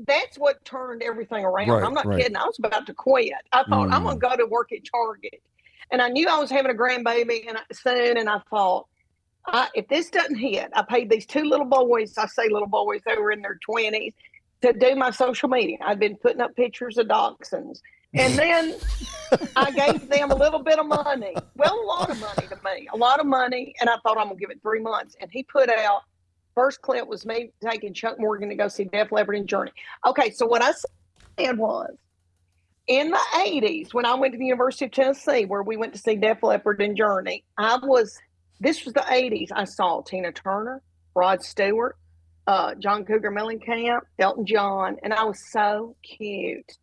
that's what turned everything around. Right, I'm not right. kidding. I was about to quit. I thought I'm going to go to work at Target, and I knew I was having a grandbaby soon. And I thought, if this doesn't hit, I paid these two little boys. I say little boys; they were in their 20s to do my social media. I'd been putting up pictures of dachshunds, and then I gave them a little bit of money. Well, a lot of money to me, a lot of money. And I thought I'm going to give it 3 months. And he put out, first clip was me taking Chuck Morgan to go see Def Leppard and Journey. Okay, so what I said was, in the 80s, when I went to the University of Tennessee, where we went to see Def Leppard and Journey, this was the 80s. I saw Tina Turner, Rod Stewart, John Cougar Mellencamp, Elton John, and I was so cute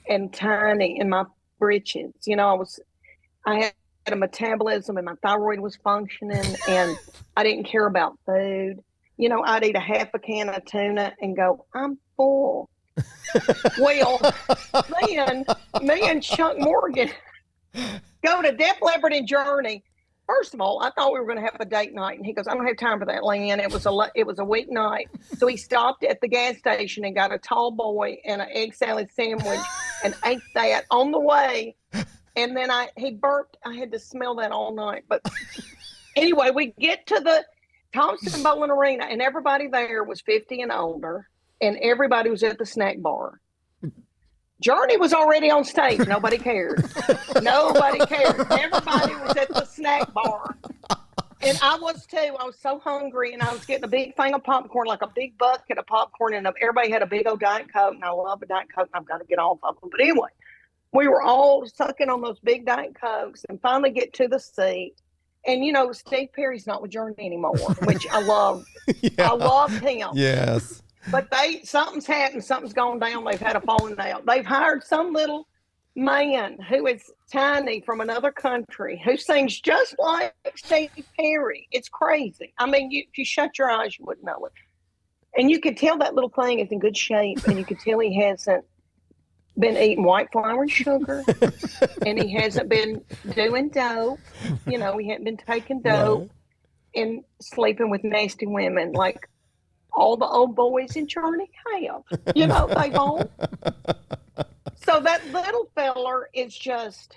and tiny in my britches. You know, I had a metabolism and my thyroid was functioning, and I didn't care about food. You know, I'd eat a half a can of tuna and go, I'm full. Well, then me and Chuck Morgan go to Def Leppard and Journey. First of all, I thought we were going to have a date night, and he goes, "I don't have time for that, Leanne." It was a weeknight, so he stopped at the gas station and got a tall boy and an egg salad sandwich and ate that on the way. And then he burped. I had to smell that all night. But anyway, we get to the Thompson Bowling Arena, and everybody there was 50 and older, and everybody was at the snack bar. Journey was already on stage. Nobody cared. Nobody cared. Everybody was at the snack bar. And I was too. I was so hungry, and I was getting a big thing of popcorn, like a big bucket of popcorn, and everybody had a big old Diet Coke, and I love a Diet Coke, and I've got to get off of them. But anyway, we were all sucking on those big Diet Cokes and finally get to the seat. And, you know, Steve Perry's not with Journey anymore, which I love. Yeah. I love him. Yes. But something's happened. Something's gone down. They've had a falling out. They've hired some little man who is tiny from another country who sings just like Steve Perry. It's crazy. I mean, if you shut your eyes, you wouldn't know it. And you could tell that little thing is in good shape, and you could tell he hasn't been eating white flour and sugar, and he hasn't been doing dope. You know, he hadn't been taking dope and sleeping with nasty women like all the old boys in Journey have. You know, they've all. So that little feller is just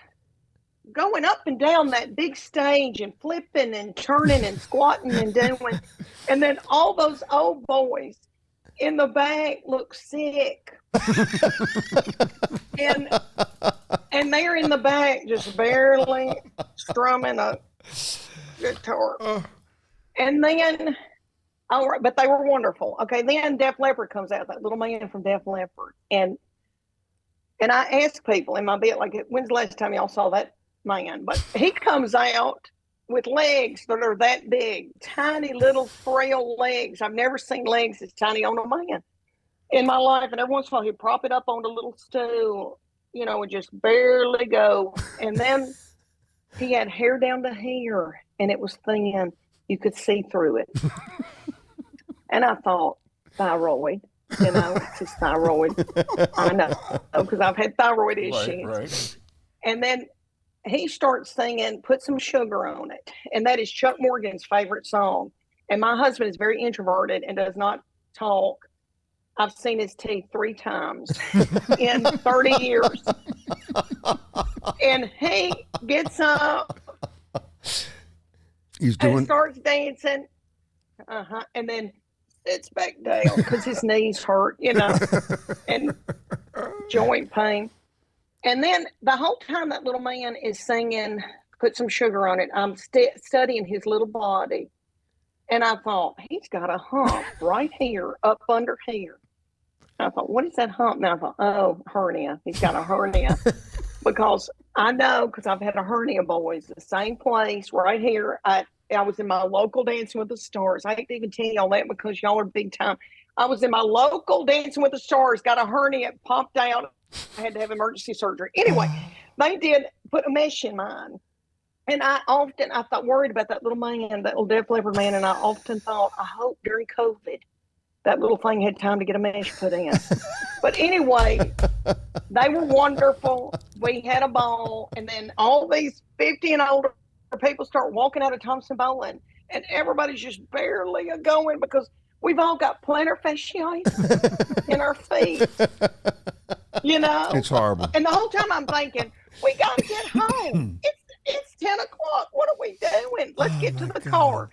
going up and down that big stage and flipping and turning and squatting and doing. And then all those old boys in the back look sick. and they're in the back just barely strumming a guitar. And then, all right, but they were wonderful. Okay, then Def Leppard comes out, that little man from Def Leppard. And I ask people in my bit, like, when's the last time y'all saw that man? But he comes out with legs that are that big, tiny little frail legs. I've never seen legs as tiny on a man in my life. And every once in a while he'd prop it up on a little stool, you know, and just barely go. And then he had hair down to here, and it was thin. You could see through it. And I thought, thyroid, you know, it's his thyroid. I know, because I've had thyroid issues. Right. And then he starts singing Put Some Sugar on It. And that is Chuck Morgan's favorite song. And my husband is very introverted and does not talk. I've seen his teeth 3 times in 30 years. And he gets up and starts dancing. And then sits back down because his knees hurt, you know, and joint pain. And then the whole time that little man is singing Put Some Sugar on It, I'm studying his little body. And I thought, he's got a hump right here, up under here. I thought, what is that hump? And I thought, oh, hernia. He's got a hernia. Because I know, because I've had a hernia, boys, the same place right here. I was in my local Dancing with the Stars. I hate to even tell y'all that because y'all are big time. I was in my local Dancing with the Stars, got a hernia, popped out. I had to have emergency surgery. Anyway, they did put a mesh in mine. And I thought, worried about that little man, that little Def Leppard man. And I often thought, I hope during COVID, that little thing had time to get a mesh put in. But anyway, they were wonderful. We had a ball. And then all these 50 and older people start walking out of Thompson Bowling. And everybody's just barely going because We've all got plantar fasciitis in our feet. It's horrible. And the whole time I'm thinking, we got to get home. It's 10 o'clock. What are we doing? Let's get to the car.